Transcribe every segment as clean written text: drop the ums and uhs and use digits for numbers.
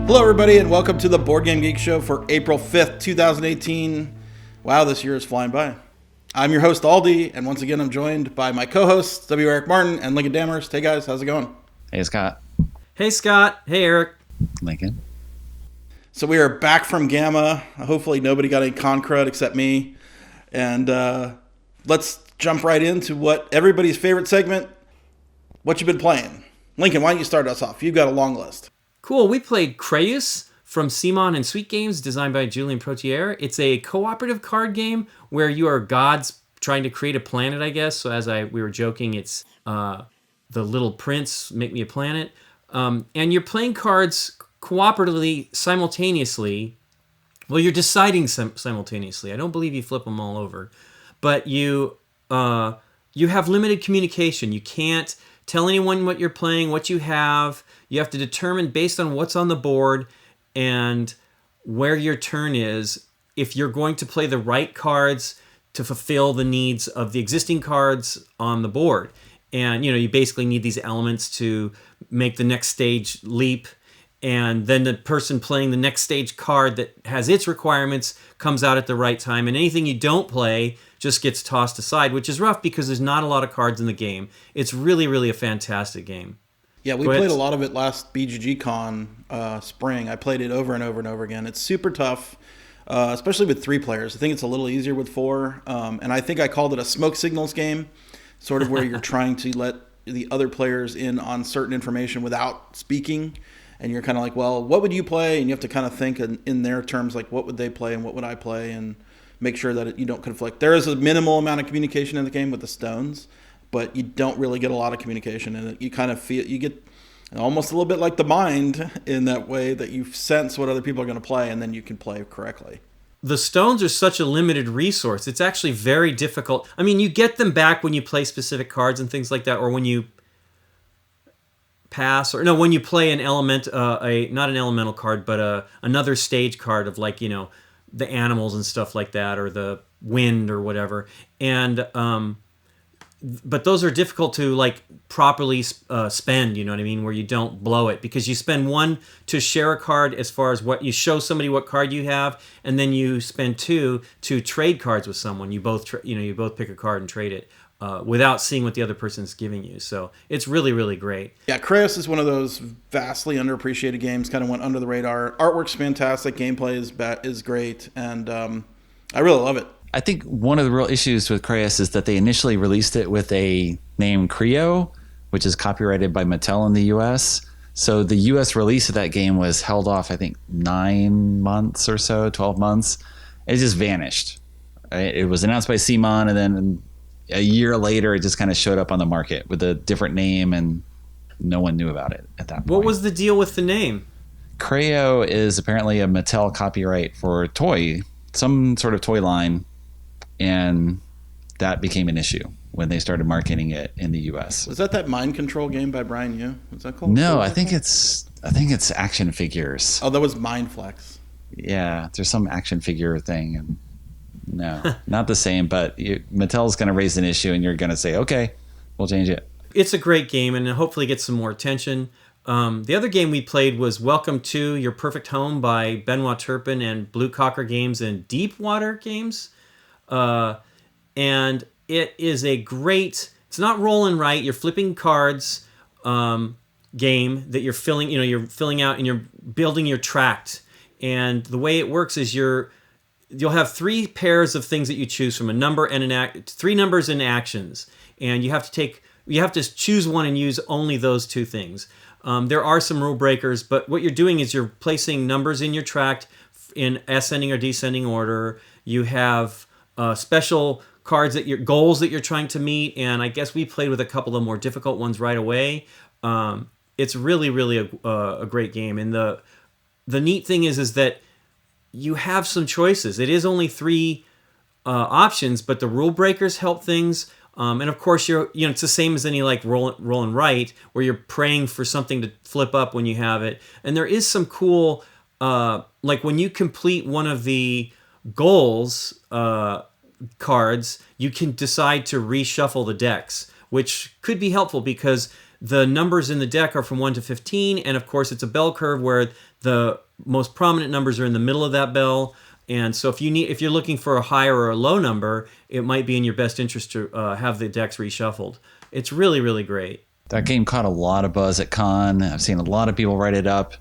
Hello, everybody, and welcome to the Board Game Geek Show for April 5th, 2018. Wow, this year is flying by. I'm your host, Aldi, and once again, I'm joined by my co-hosts, W. Eric Martin and Lincoln Damerst. Hey, guys, how's it going? Hey, Scott. Hey, Scott. Hey, Eric. Lincoln. So we are back from Gamma. Hopefully nobody got any con crud except me. And let's jump right into what everybody's favorite segment, what you've been playing. Lincoln, why don't you start us off? You've got a long list. Cool. We played Kreus from CMON and Sweet Games, designed by Julien Prothière. It's a cooperative card game where you are gods trying to create a planet, I guess. So as we were joking, it's the Little Prince, Make Me a Planet. And you're playing cards cooperatively, simultaneously. Well, you're deciding simultaneously. I don't believe you flip them all over. But you have limited communication. You can't tell anyone what you're playing, what you have. You have to determine based on what's on the board and where your turn is if you're going to play the right cards to fulfill the needs of the existing cards on the board. And, you basically need these elements to make the next stage leap. And then the person playing the next stage card that has its requirements comes out at the right time. And anything you don't play just gets tossed aside, which is rough because there's not a lot of cards in the game. It's really, really a fantastic game. Yeah, we played a lot of it last BGGCon Spring. I played it over and over and over again. It's super tough, especially with 3 players. I think it's a little easier with 4. And I think I called it a smoke signals game, sort of where you're trying to let the other players in on certain information without speaking. And you're kind of like, well, what would you play? And you have to kind of think in their terms, like what would they play and what would I play, and make sure that you don't conflict. There is a minimal amount of communication in the game with the stones, but you don't really get a lot of communication in it. You kind of feel, you get almost a little bit like the mind in that way that you sense what other people are going to play, and then you can play correctly. The stones are such a limited resource. It's actually very difficult. I mean, you get them back when you play specific cards and things like that, or when you pass, or no, when you play an element, not an elemental card, but another stage card of, like, the animals and stuff like that, or the wind or whatever. And but those are difficult to, like, properly spend, you know what I mean, where you don't blow it, because you spend 1 to share a card as far as what you show somebody what card you have, and then you spend 2 to trade cards with someone. You both you both pick a card and trade it without seeing what the other person's giving you. So it's really, really great. Yeah, Kreus is one of those vastly underappreciated games. Kind of went under the radar. Artwork's fantastic. Gameplay is great, and I really love it. I think one of the real issues with Kreus is that they initially released it with a name Creo, which is copyrighted by Mattel in the US. So the US release of that game was held off, I think, 9 months or so, 12 months. It just vanished. It was announced by CMON, and then a year later, it just kind of showed up on the market with a different name, and no one knew about it at that point. What was the deal with the name? Creo is apparently a Mattel copyright for some sort of toy line, and that became an issue when they started marketing it in the US. Was that mind control game by Brian Yu? Was that called? No, I think it's action figures. Oh, that was Mindflex. Yeah, there's some action figure thing, and no, not the same. But Mattel's going to raise an issue, and you're going to say, okay, we'll change it. It's a great game, and hopefully get some more attention. The other game we played was Welcome to Your Perfect Home by Benoit Turpin and Blue Cocker Games and Deepwater Games. And it is a great, it's not roll and write, you're flipping cards game that you're filling out, and you're building your tract. And the way it works is you'll have 3 pairs of things that you choose from, a number and 3 numbers and actions. And you have to choose one and use only those 2 things. There are some rule breakers, but what you're doing is you're placing numbers in your tract in ascending or descending order. You have special cards goals that you're trying to meet, and I guess we played with a couple of more difficult ones right away. It's really, really a great game, and the neat thing is that you have some choices. It is only 3 options, but the rule breakers help things. And of course, it's the same as any like roll and write, where you're praying for something to flip up when you have it. And there is some cool, like when you complete one of the goals cards, you can decide to reshuffle the decks, which could be helpful because the numbers in the deck are from 1 to 15, and of course it's a bell curve where the most prominent numbers are in the middle of that bell. And so if you're looking for a higher or a low number, it might be in your best interest to have the decks reshuffled. It's really, really great. That game caught a lot of buzz at Con. I've seen a lot of people write it up.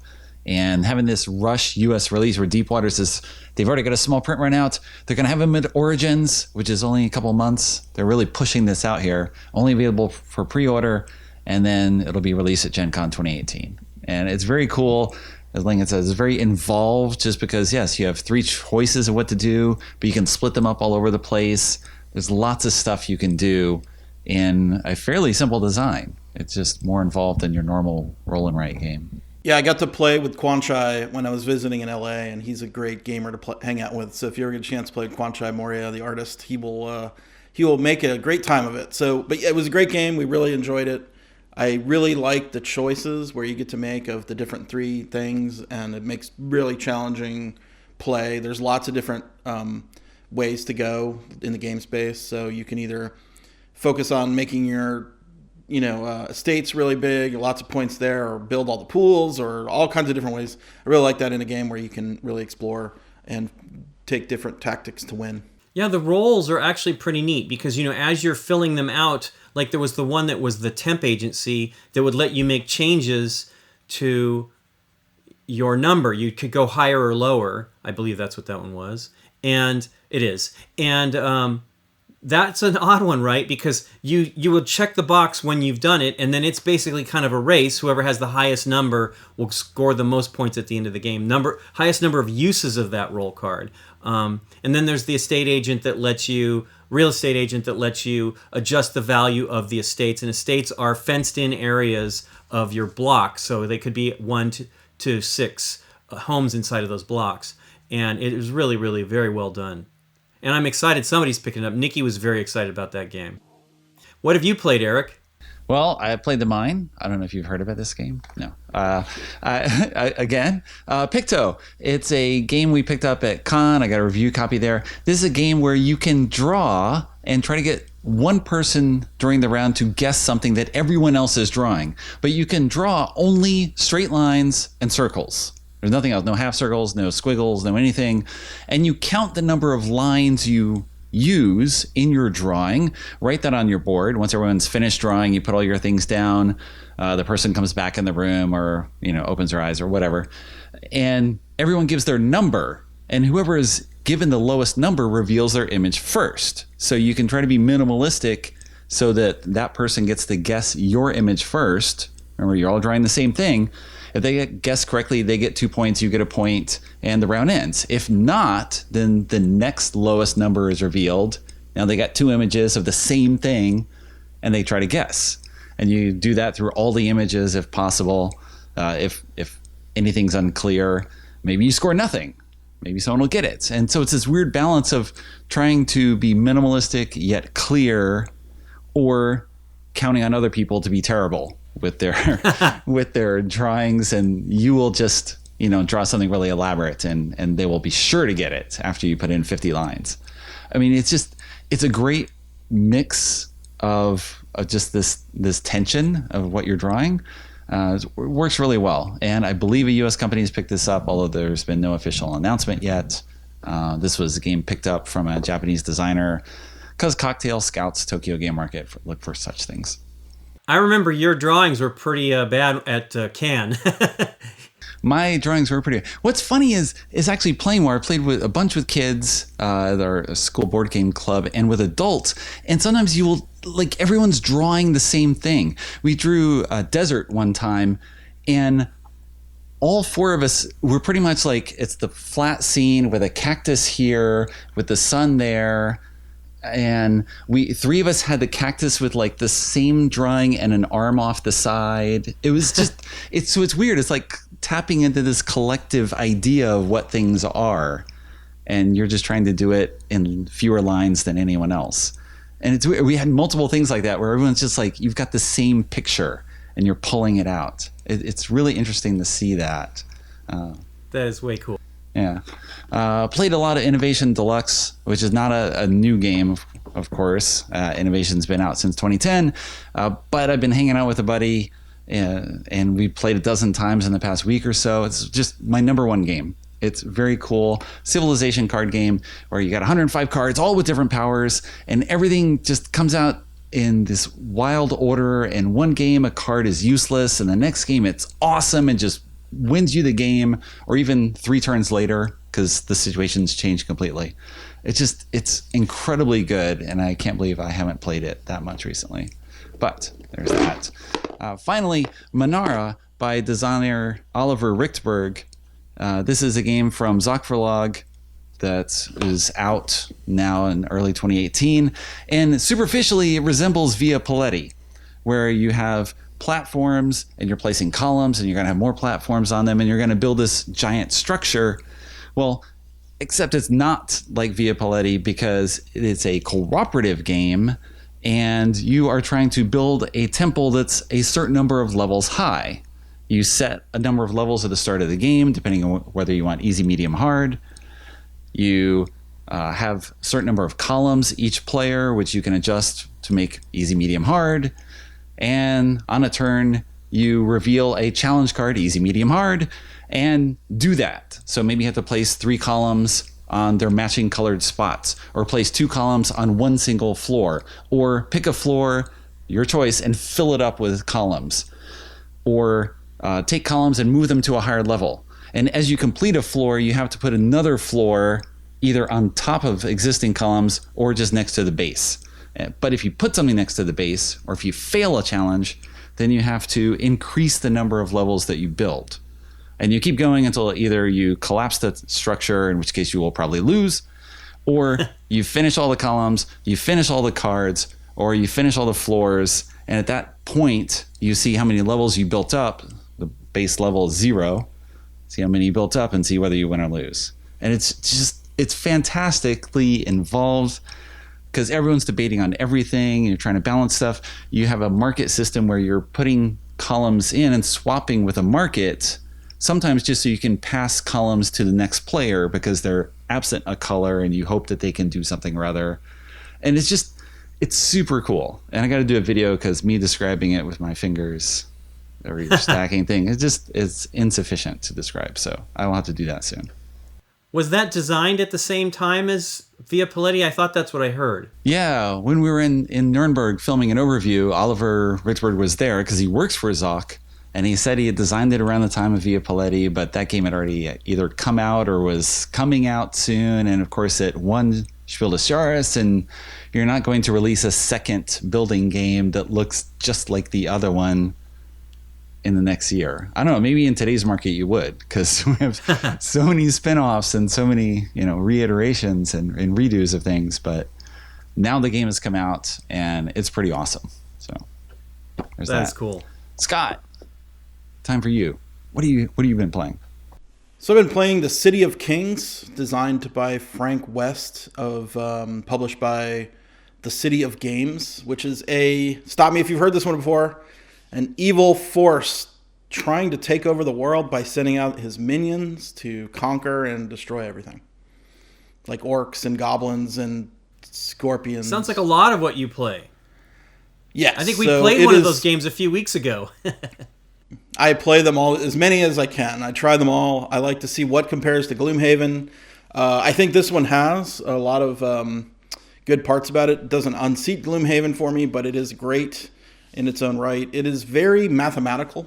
And having this rush U.S. release where Deepwater says they've already got a small print run out. They're going to have them at Origins, which is only a couple months. They're really pushing this out here. Only available for pre-order. And then it'll be released at Gen Con 2018. And it's very cool. As Lincoln says, it's very involved just because, yes, you have 3 choices of what to do, but you can split them up all over the place. There's lots of stuff you can do in a fairly simple design. It's just more involved than your normal roll and write game. Yeah, I got to play with Kwanchai when I was visiting in LA, and he's a great gamer to hang out with. So if you ever get a chance to play with Kwanchai Moria, the artist, he will make a great time of it. So, but yeah, it was a great game. We really enjoyed it. I really like the choices where you get to make of the different 3 things, and it makes really challenging play. There's lots of different ways to go in the game space. So you can either focus on making your estates really big, lots of points there, or build all the pools, or all kinds of different ways. I really like that in a game where you can really explore and take different tactics to win. Yeah, the rolls are actually pretty neat because, as you're filling them out, like there was the one that was the temp agency that would let you make changes to your number. You could go higher or lower. I believe that's what that one was. And it is. And that's an odd one, right? Because you will check the box when you've done it, and then it's basically kind of a race. Whoever has the highest number will score the most points at the end of the game. Highest number of uses of that roll card. And then there's the real estate agent that lets you adjust the value of the estates. And estates are fenced-in areas of your block, so they could be 1 to 6 homes inside of those blocks. And it was really, really very well done. And I'm excited somebody's picking it up. Nikki was very excited about that game. What have you played, Eric? Well, I played the Mine. I don't know if you've heard about this game. No. Pikto. It's a game we picked up at Con. I got a review copy there. This is a game where you can draw and try to get one person during the round to guess something that everyone else is drawing. But you can draw only straight lines and circles. There's nothing else. No half circles, no squiggles, no anything. And you count the number of lines you use in your drawing. Write that on your board. Once everyone's finished drawing, you put all your things down. The person comes back in the room or opens their eyes or whatever. And everyone gives their number. And whoever is given the lowest number reveals their image first. So you can try to be minimalistic so that person gets to guess your image first. Remember, you're all drawing the same thing. If they guess correctly, they get 2 points, you get a point, and the round ends. If not, then the next lowest number is revealed. Now they got 2 images of the same thing, and they try to guess. And you do that through all the images if possible. If anything's unclear, maybe you score nothing. Maybe someone will get it. And so it's this weird balance of trying to be minimalistic yet clear, or counting on other people to be terrible with their drawings, and you will just draw something really elaborate and they will be sure to get it after you put in 50 lines. I mean, it's a great mix of just this tension of what you're drawing. It works really well, and I believe a U.S. company has picked this up, although there's been no official announcement yet. This was a game picked up from a Japanese designer because Cocktail scouts Tokyo Game Market look for such things. I remember your drawings were pretty bad at Cannes. My drawings were pretty. What's funny is actually playing where I played with a bunch with kids, our school board game club, and with adults. And sometimes you will, like, everyone's drawing the same thing. We drew a desert one time, and all 4 of us were pretty much like, it's the flat scene with a cactus here, with the sun there. And 3 of us had the cactus with like the same drawing and an arm off the side. It was just, it's weird. It's like tapping into this collective idea of what things are. And you're just trying to do it in fewer lines than anyone else. And it's weird. We had multiple things like that where everyone's just like, you've got the same picture and you're pulling it out. It's really interesting to see that. That is way cool. Yeah. Played a lot of Innovation Deluxe, which is not a new game, of course. Innovation's been out since 2010, but I've been hanging out with a buddy, and we played a dozen times in the past week or so. It's just my number one game. It's very cool. Civilization card game where you got 105 cards, all with different powers, and everything just comes out in this wild order. And one game, a card is useless, and the next game, it's awesome and just wins you the game, or even 3 turns later because the situation's changed completely. It's incredibly good, and I can't believe I haven't played it that much recently. But there's that. Finally, Menara by designer Oliver Richtberg. This is a game from Zoch Verlag that is out now in early 2018, and superficially it resembles Via Paletti, where you have platforms and you're placing columns and you're going to have more platforms on them and you're going to build this giant structure. Well, except it's not like Via Paletti because it's a cooperative game and you are trying to build a temple that's a certain number of levels high. You set a number of levels at the start of the game, depending on whether you want easy, medium, hard. You have a certain number of columns each player, which you can adjust to make easy, medium, hard. And on a turn, you reveal a challenge card, easy, medium, hard, and do that. So maybe you have to place 3 columns on their matching colored spots, or place 2 columns on one single floor, or pick a floor, your choice, and fill it up with columns. Or take columns and move them to a higher level. And as you complete a floor, you have to put another floor either on top of existing columns or just next to the base. But if you put something next to the base, or if you fail a challenge, then you have to increase the number of levels that you build. And you keep going until either you collapse the structure, in which case you will probably lose, or you finish all the columns, you finish all the cards, or you finish all the floors, and at that point, you see how many levels you built up. The base level is 0. See how many you built up and see whether you win or lose. And it's fantastically involved because everyone's debating on everything. You're trying to balance stuff. You have a market system where you're putting columns in and swapping with a market, sometimes just so you can pass columns to the next player because they're absent a color and you hope that they can do something or other. And it's super cool. And I got to do a video because me describing it with my fingers or you're stacking thing, it's insufficient to describe. So I will have to do that soon. Was that designed at the same time as Via Paletti? I thought that's what I heard. Yeah, when we were in Nuremberg filming an overview, Oliver Richtberg was there because he works for Zoch, and he said he had designed it around the time of Via Paletti, but that game had already either come out or was coming out soon, and of course it won Spiel des Jahres, and you're not going to release a second building game that looks just like the other one in the next year. I don't know, maybe in today's market you would, because we have so many spin-offs and so many, reiterations and redos of things, but now the game has come out and it's pretty awesome. So there's that. That's cool. Scott, time for you. What have you been playing? So I've been playing The City of Kings, designed by Frank West, published by The City of Games, which is stop me if you've heard this one before, an evil force trying to take over the world by sending out his minions to conquer and destroy everything. Like orcs and goblins and scorpions. Sounds like a lot of what you play. Yes. I think we played one of those games a few weeks ago. I play them all, as many as I can. I try them all. I like to see what compares to Gloomhaven. I think this one has a lot of good parts about it. It doesn't unseat Gloomhaven for me, but it is great in its own right. It is very mathematical,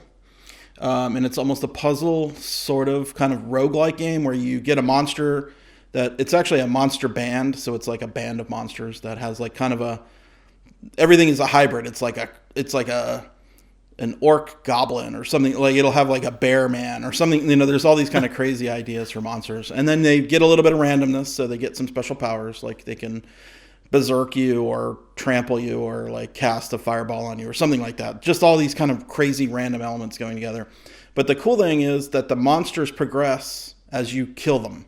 and it's almost a puzzle sort of kind of roguelike game where you get a monster that it's actually a monster band, so it's like a band of monsters that has like kind of everything is a hybrid. It's like an orc goblin or something. Like it'll have like a bear man or something. There's all these kind of crazy ideas for monsters, and then they get a little bit of randomness, so they get some special powers, like they can berserk you or trample you or like cast a fireball on you or something like that. Just all these kind of crazy random elements going together. But the cool thing is that the monsters progress as you kill them.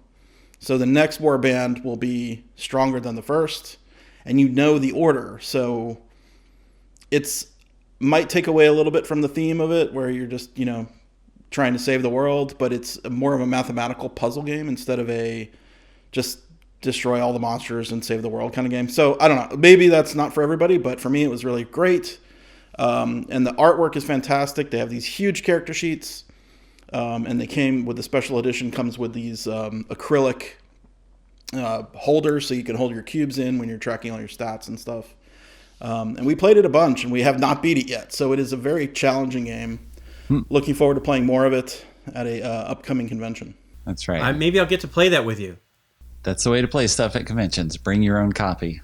So the next warband will be stronger than the first, and the order. So it's might take away a little bit from the theme of it where you're just, trying to save the world, but it's more of a mathematical puzzle game instead of a just destroy all the monsters and save the world kind of game. So I don't know. Maybe that's not for everybody, but for me, it was really great. And the artwork is fantastic. They have these huge character sheets. And they came with the special edition, comes with these acrylic holders so you can hold your cubes in when you're tracking all your stats and stuff. And we played it a bunch, and we have not beat it yet. So it is a very challenging game. Looking forward to playing more of it at a upcoming convention. That's right. Maybe I'll get to play that with you. That's the way to play stuff at conventions. Bring your own copy.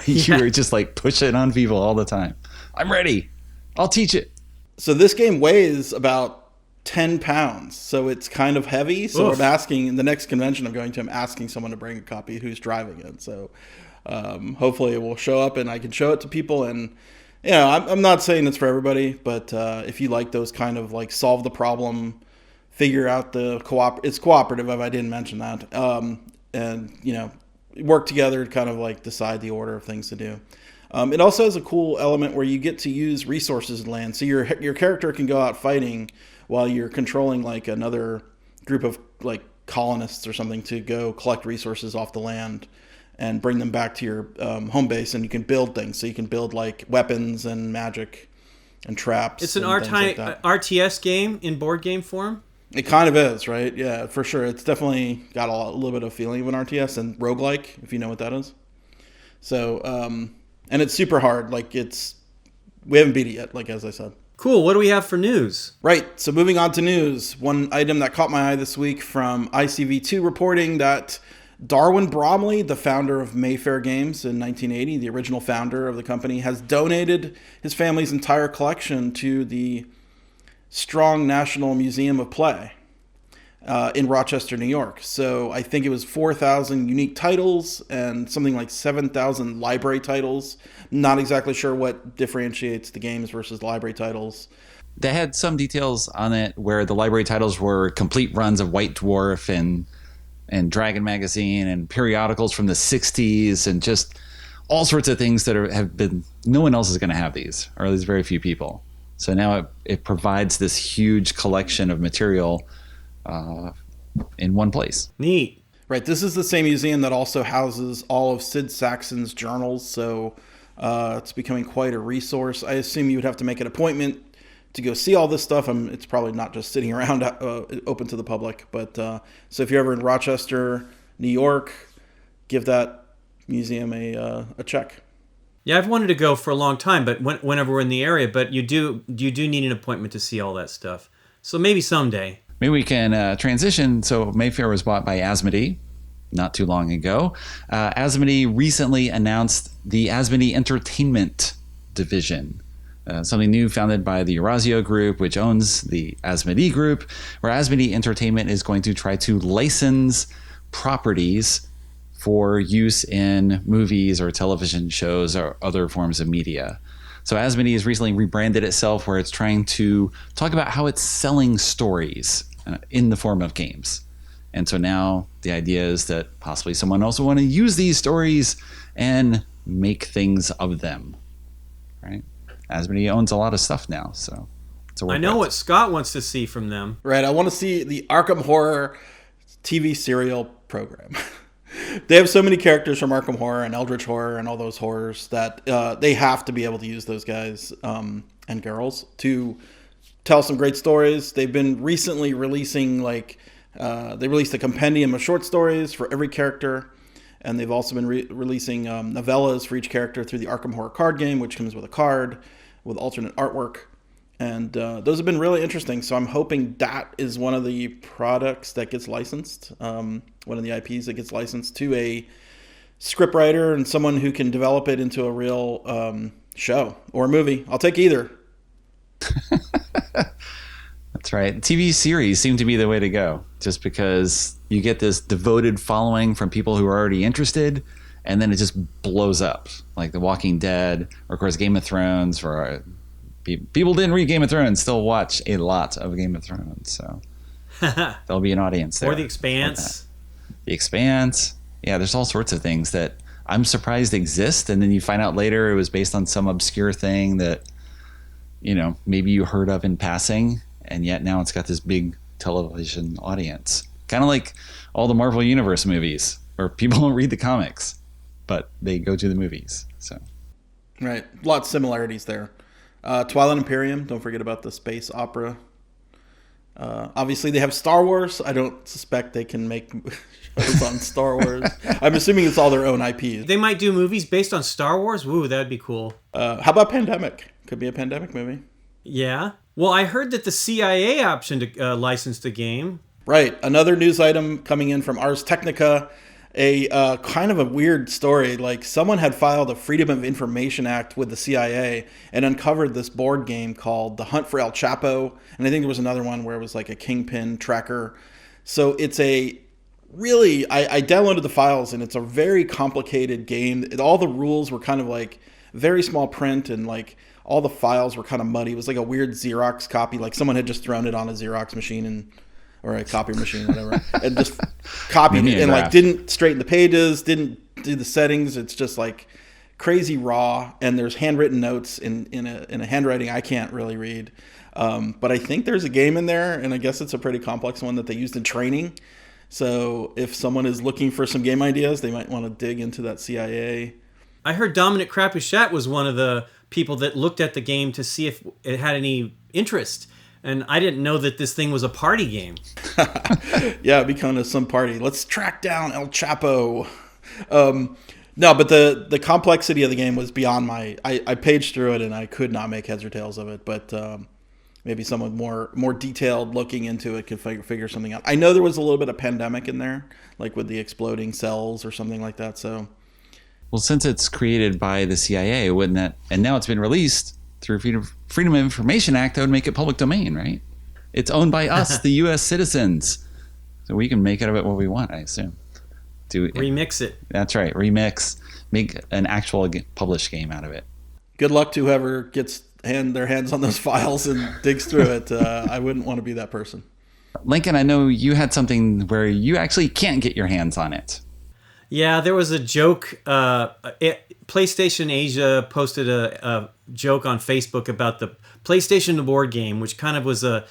You were just like push it on people all the time. I'm ready. I'll teach it. So this game weighs about 10 pounds. So it's kind of heavy. So I'm asking, in the next convention I'm going to, I'm asking someone to bring a copy who's driving it. So hopefully it will show up and I can show it to people. And, you know, I'm not saying it's for everybody, but if you like those kind of like solve the problem, figure out the it's cooperative, if I didn't mention that. And, you know, work together to kind of like decide the order of things to do. It also has a cool element where you get to use resources in land. So your character can go out fighting while you're controlling like another group of like colonists or something to go collect resources off the land and bring them back to your home base. And you can build things. So you can build like weapons and magic and traps. It's an RTS game in board game form. It kind of is, right? Yeah, for sure. It's definitely got a little bit of feeling of an RTS and roguelike, if you know what that is. So, and it's super hard. Like we haven't beat it yet, like as I said. Cool. What do we have for news? Right. So moving on to news. One item that caught my eye this week from ICV2 reporting that Darwin Bromley, the founder of Mayfair Games in 1980, the original founder of the company, has donated his family's entire collection to the Strong National Museum of Play in Rochester, New York. So I think it was 4,000 unique titles and something like 7,000 library titles. Not exactly sure what differentiates the games versus library titles. They had some details on it where the library titles were complete runs of White Dwarf and Dragon Magazine and periodicals from the 60s and just all sorts of things that have been, no one else is going to have these, or at least very few people. So now it provides this huge collection of material in one place. Neat. Right. This is the same museum that also houses all of Sid Sackson's journals. So it's becoming quite a resource. I assume you would have to make an appointment to go see all this stuff. It's probably not just sitting around open to the public. But so if you're ever in Rochester, New York, give that museum a check. Yeah, I've wanted to go for a long time, but whenever we're in the area, but you do need an appointment to see all that stuff. So maybe someday. Maybe we can transition. So Mayfair was bought by Asmodee not too long ago. Asmodee recently announced the Asmodee Entertainment division, something new founded by the Orazio Group, which owns the Asmodee Group, where Asmodee Entertainment is going to try to license properties for use in movies or television shows or other forms of media. So Asmodee has recently rebranded itself where it's trying to talk about how it's selling stories in the form of games. And so now the idea is that possibly someone else will want to use these stories and make things of them, right? Asmodee owns a lot of stuff now, so it's a I know what Scott wants to see from them. Right, I want to see the Arkham Horror TV serial program. They have so many characters from Arkham Horror and Eldritch Horror and all those horrors that they have to be able to use those guys and girls to tell some great stories. They've been recently releasing they released a compendium of short stories for every character, and they've also been releasing novellas for each character through the Arkham Horror card game, which comes with a card with alternate artwork. And those have been really interesting. So I'm hoping that is one of the products that gets licensed, one of the IPs that gets licensed to a scriptwriter and someone who can develop it into a real show or movie. I'll take either. That's right. TV series seem to be the way to go, just because you get this devoted following from people who are already interested, and then it just blows up, like The Walking Dead, or of course Game of Thrones. For people didn't read Game of Thrones, still watch a lot of Game of Thrones, so there'll be an audience there. Or The Expanse. The Expanse. Yeah, there's all sorts of things that I'm surprised exist, and then you find out later it was based on some obscure thing that, maybe you heard of in passing, and yet now it's got this big television audience. Kind of like all the Marvel Universe movies. or people don't read the comics, but they go to the movies. So, Right. Lots of similarities there. Twilight Imperium, don't forget about the space opera. Obviously, they have Star Wars. I don't suspect they can make shows on Star Wars. I'm assuming it's all their own IPs. They might do movies based on Star Wars. Woo, that'd be cool. How about Pandemic? Could be a Pandemic movie. Yeah. Well, I heard that the CIA optioned to license the game. Right. Another news item coming in from Ars Technica. A kind of a weird story. Like, someone had filed a Freedom of Information Act with the CIA and uncovered this board game called The Hunt for El Chapo. And I think there was another one where it was like a Kingpin tracker. So it's a really, I downloaded the files, and it's a very complicated game. All the rules were kind of like very small print, and like all the files were kind of muddy. It was like a weird Xerox copy. Like someone had just thrown it on a Xerox machine or a copy machine, whatever, and just copied it and like didn't straighten the pages, didn't do the settings. It's just like crazy raw, and there's handwritten notes in a handwriting I can't really read. But I think there's a game in there, and I guess it's a pretty complex one that they used in training. So if someone is looking for some game ideas, they might want to dig into that CIA. I heard Dominic Crapuchat was one of the people that looked at the game to see if it had any interest. And I didn't know that this thing was a party game. Yeah, it'd be kind of some party. Let's track down El Chapo. No, but the complexity of the game was beyond my... I paged through it, and I could not make heads or tails of it. But maybe someone more detailed looking into it could figure something out. I know there was a little bit of Pandemic in there, like with the exploding cells or something like that. So, well, since it's created by the CIA, wouldn't that... And now it's been released through Freedom of Information Act, that would make it public domain, right? It's owned by us, the U.S. citizens. So we can make out of it what we want, I assume. Remix it. That's right. Remix. Make an actual published game out of it. Good luck to whoever gets their hands on those files and digs through it. I wouldn't want to be that person. Lincoln, I know you had something where you actually can't get your hands on it. Yeah, there was a joke. PlayStation Asia posted a joke on Facebook about the PlayStation board game, which kind of was a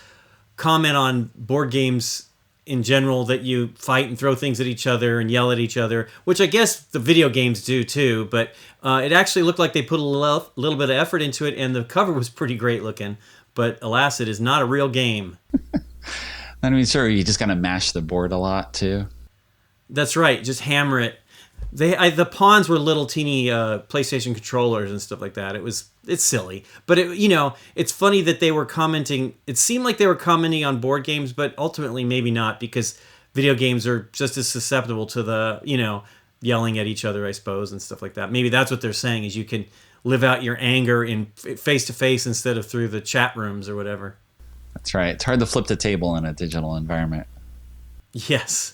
comment on board games in general, that you fight and throw things at each other and yell at each other, which I guess the video games do too. But it actually looked like they put a little bit of effort into it, and the cover was pretty great looking. But alas, it is not a real game. I mean, sure, you just kind of mash the board a lot too. That's right. Just hammer it. The pawns were little teeny PlayStation controllers and stuff like that. It's silly, but it's funny that they were commenting. It seemed like they were commenting on board games, but ultimately maybe not, because video games are just as susceptible to the yelling at each other, I suppose, and stuff like that. Maybe that's what they're saying, is you can live out your anger in face to face instead of through the chat rooms or whatever. That's right. It's hard to flip the table in a digital environment. Yes.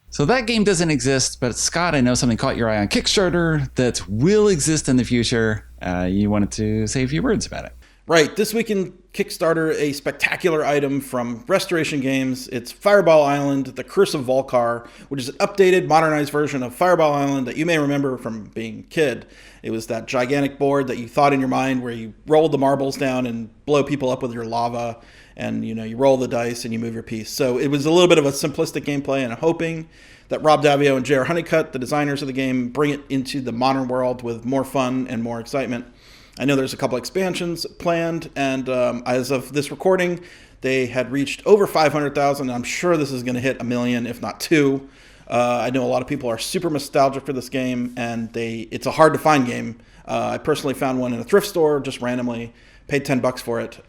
So that game doesn't exist, but Scott, I know something caught your eye on Kickstarter that will exist in the future. You wanted to say a few words about it. Right. This week in Kickstarter, a spectacular item from Restoration Games. It's Fireball Island, The Curse of Vul-Kar, which is an updated, modernized version of Fireball Island that you may remember from being a kid. It was that gigantic board that you thought in your mind where you rolled the marbles down and blow people up with your lava. And, you roll the dice and you move your piece. So it was a little bit of a simplistic gameplay, and I'm hoping that Rob Davio and J.R. Honeycutt, the designers of the game, bring it into the modern world with more fun and more excitement. I know there's a couple expansions planned, and as of this recording, they had reached over 500,000. I'm sure this is going to hit 1 million, if not 2. I know a lot of people are super nostalgic for this game, and it's a hard-to-find game. I personally found one in a thrift store just randomly, paid $10 for it.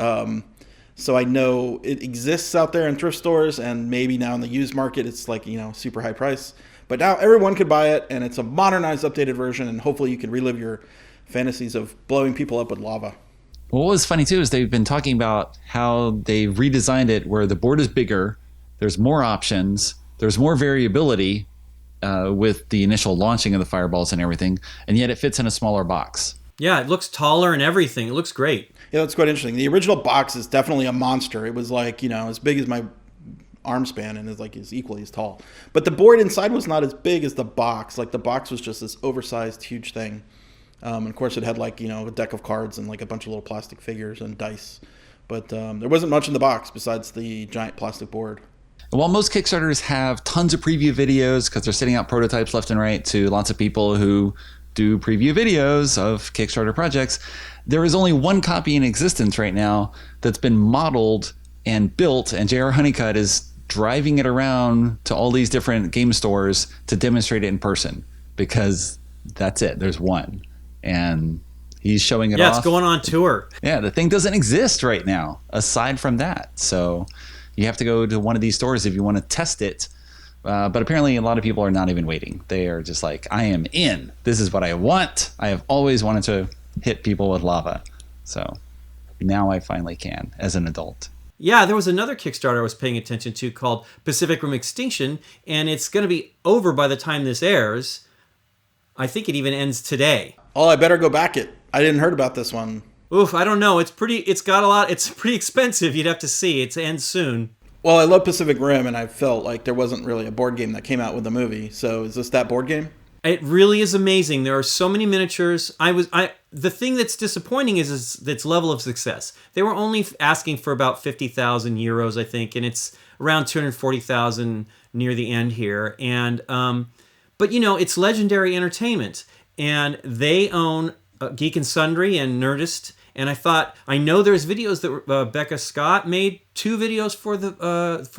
So I know it exists out there in thrift stores, and maybe now in the used market it's like, super high price. But now everyone could buy it, and it's a modernized, updated version, and hopefully you can relive your fantasies of blowing people up with lava. Well, what was funny too is they've been talking about how they redesigned it where the board is bigger, there's more options, there's more variability with the initial launching of the fireballs and everything, and yet it fits in a smaller box. Yeah, it looks taller and everything. It looks great. Yeah, that's quite interesting. The original box is definitely a monster. It was like, as big as my arm span, and is equally as tall. But the board inside was not as big as the box. Like, the box was just this oversized, huge thing. And of course, it had a deck of cards and a bunch of little plastic figures and dice. But there wasn't much in the box besides the giant plastic board. While most Kickstarters have tons of preview videos because they're sending out prototypes left and right to lots of people who do preview videos of Kickstarter projects, there is only one copy in existence right now that's been modeled and built, and J.R. Honeycutt is driving it around to all these different game stores to demonstrate it in person, because that's it. There's one. And he's showing it off. Yeah, it's going on tour. Yeah, the thing doesn't exist right now, aside from that. So you have to go to one of these stores if you want to test it. But apparently a lot of people are not even waiting. They are just like, I am in. This is what I want. I have always wanted to hit people with lava. So now I finally can as an adult. Yeah, there was another Kickstarter I was paying attention to called Pacific Rim Extinction, and it's going to be over by the time this airs. I think it even ends today. Oh, I better go back it. I didn't heard about this one. Oof, I don't know. It's pretty expensive. You'd have to see. It ends soon. Well, I love Pacific Rim, and I felt like there wasn't really a board game that came out with the movie. So is this that board game? It really is amazing. There are so many miniatures. The thing that's disappointing is its level of success. They were only asking for about 50,000 euros, I think, and it's around 240,000 near the end here. And but it's Legendary Entertainment, and they own Geek and Sundry and Nerdist. And I know there's videos that Becca Scott made 2 videos for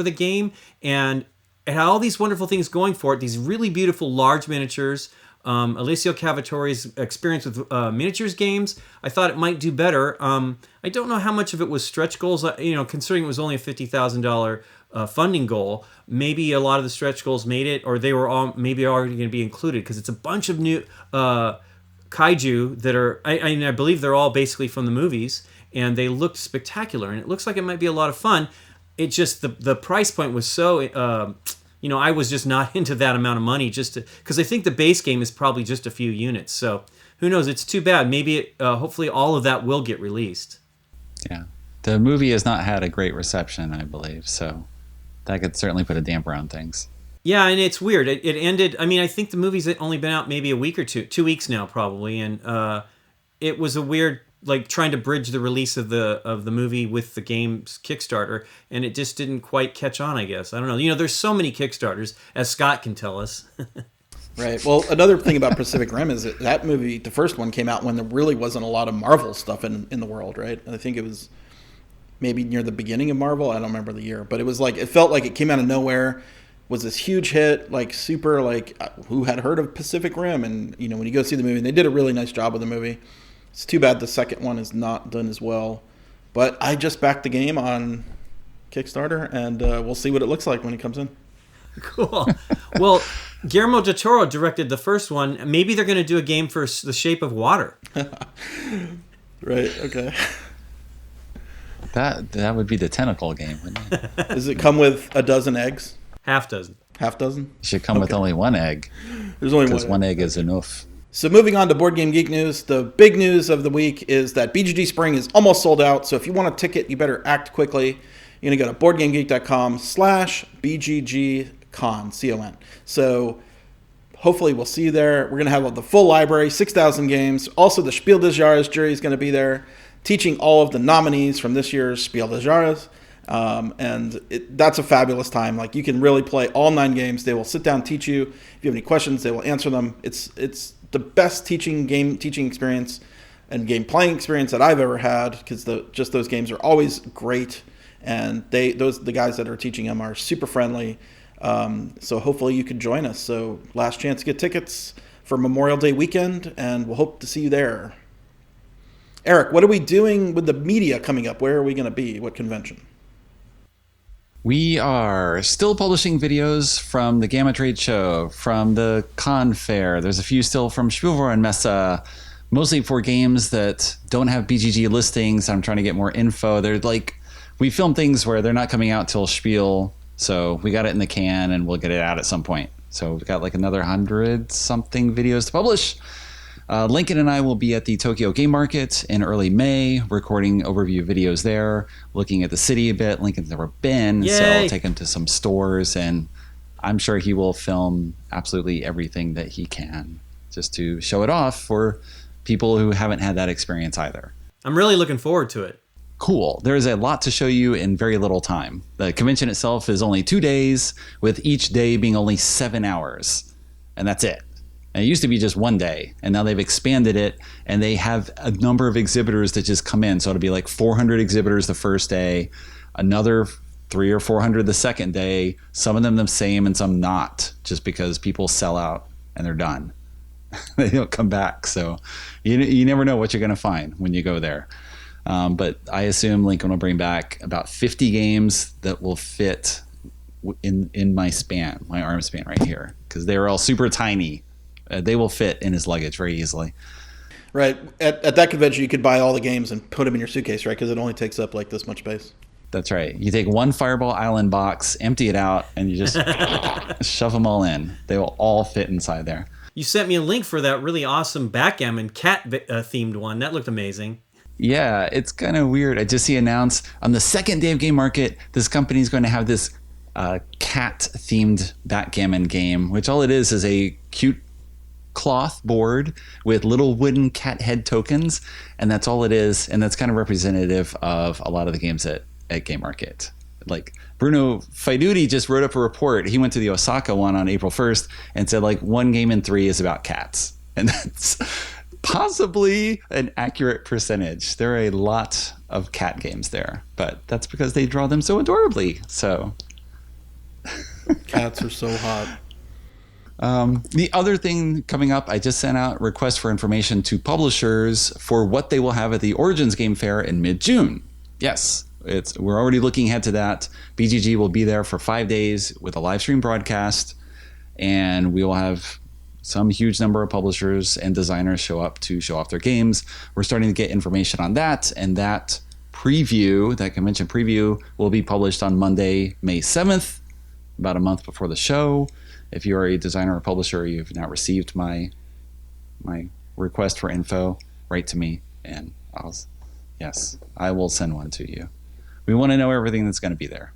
the game, and it had all these wonderful things going for it. These really beautiful large miniatures. Alessio Cavatori's experience with miniatures games, I thought it might do better. I don't know how much of it was stretch goals. Considering it was only a $50,000 funding goal, maybe a lot of the stretch goals made it, or they were all maybe already going to be included, because it's a bunch of new kaiju that are. I believe they're all basically from the movies, and they looked spectacular, and it looks like it might be a lot of fun. It just the price point was so I was just not into that amount of money, just because I think the base game is probably just a few units. So who knows? It's too bad. Maybe hopefully all of that will get released. Yeah, the movie has not had a great reception, I believe, so that could certainly put a damper on things. Yeah, and it's weird. It ended. I mean, I think the movie's only been out maybe a week or 2 weeks now, probably, and it was a weird, like, trying to bridge the release of the movie with the game's Kickstarter, and it just didn't quite catch on, I guess. I don't know. There's so many Kickstarters, as Scott can tell us. Right. Well, another thing about Pacific Rim is that movie, the first one, came out when there really wasn't a lot of Marvel stuff in the world, right? I think it was maybe near the beginning of Marvel. I don't remember the year, but it was like, it felt like it came out of nowhere, was this huge hit, like super, like, who had heard of Pacific Rim? And, when you go see the movie, and they did a really nice job with the movie. It's too bad the second one is not done as well. But I just backed the game on Kickstarter, and we'll see what it looks like when it comes in. Cool. Well, Guillermo del Toro directed the first one. Maybe they're going to do a game for The Shape of Water. Right, okay. That would be the tentacle game, wouldn't it? Does it come with a dozen eggs? Half dozen. Half dozen? It should come with only one egg. There's only because one egg is enough. So moving on to Board Game Geek news, the big news of the week is that BGG Spring is almost sold out. So if you want a ticket, you better act quickly. You're going to go to BoardGameGeek.com/BGGCon, C-O-N. So hopefully we'll see you there. We're going to have the full library, 6,000 games. Also, the Spiel des Jahres jury is going to be there, teaching all of the nominees from this year's Spiel des Jahres. That's a fabulous time. Like, you can really play all 9 games. They will sit down, teach you. If you have any questions, they will answer them. It's the best teaching experience and game playing experience that I've ever had, because those games are always great, and the guys that are teaching them are super friendly. So hopefully you could join us. So last chance to get tickets for Memorial Day weekend, and we'll hope to see you there. Eric, what are we doing with the media coming up? Where are we going to be? What convention? We are still publishing videos from the Gamma Trade Show, from the Con Fair. There's a few still from Spielwarenmesse, mostly for games that don't have BGG listings. I'm trying to get more info. They're like, we film things where they're not coming out till Spiel, so we got it in the can and we'll get it out at some point. So we've got like another 100-something videos to publish. Lincoln and I will be at the Tokyo Game Market in early May, recording overview videos there, looking at the city a bit. Lincoln's never been, Yay! So I'll take him to some stores, and I'm sure he will film absolutely everything that he can just to show it off for people who haven't had that experience either. I'm really looking forward to it. cool. There's a lot to show you in very little time. The convention itself is only 2 days, with each day being only 7 hours. And that's it. And it used to be just 1 day, and now they've expanded it, and they have a number of exhibitors that just come in. So it'll be like 400 exhibitors the first day, another 300 or 400 the second day, some of them the same and some not, just because people sell out and they're done. They don't come back. So you never know what you're going to find when you go there. But I assume Lincoln will bring back about 50 games that will fit in my arm span right here, because they're all super tiny. They will fit in his luggage very easily. Right. At that convention, you could buy all the games and put them in your suitcase, right? Because it only takes up like this much space. That's right. You take one Fireball Island box, empty it out, and you just shove them all in. They will all fit inside there. You sent me a link for that really awesome backgammon cat themed one. That looked amazing. Yeah, it's kind of weird. I just see announced on the second day of Game Market, this company is going to have this cat-themed backgammon game, which all it is a cute cloth board with little wooden cat head tokens, and that's all it is. And that's kind of representative of a lot of the games at Game Market. Like Bruno Faiduti just wrote up a report. He went to the Osaka one on April 1st and said like 1 game in 3 is about cats. And that's possibly an accurate percentage. There are a lot of cat games there, but that's because they draw them so adorably. So cats are so hot. The other thing coming up, I just sent out requests for information to publishers for what they will have at the Origins Game Fair in mid-June. Yes, we're already looking ahead to that. BGG will be there for 5 days with a live stream broadcast, and we will have some huge number of publishers and designers show up to show off their games. We're starting to get information on that, and that convention preview will be published on Monday, May 7th, about a month before the show. If you are a designer or publisher, you've not received my request for info, write to me, and I will send one to you. We want to know everything that's going to be there.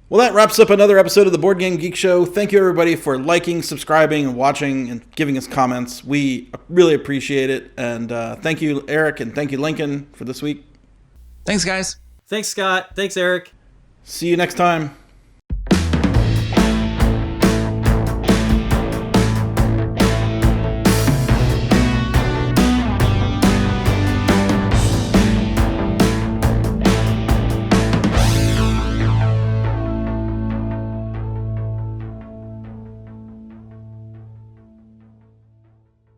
Well, that wraps up another episode of the Board Game Geek Show. Thank you, everybody, for liking, subscribing, and watching, and giving us comments. We really appreciate it. And thank you, Eric, and thank you, Lincoln, for this week. Thanks, guys. Thanks, Scott. Thanks, Eric. See you next time.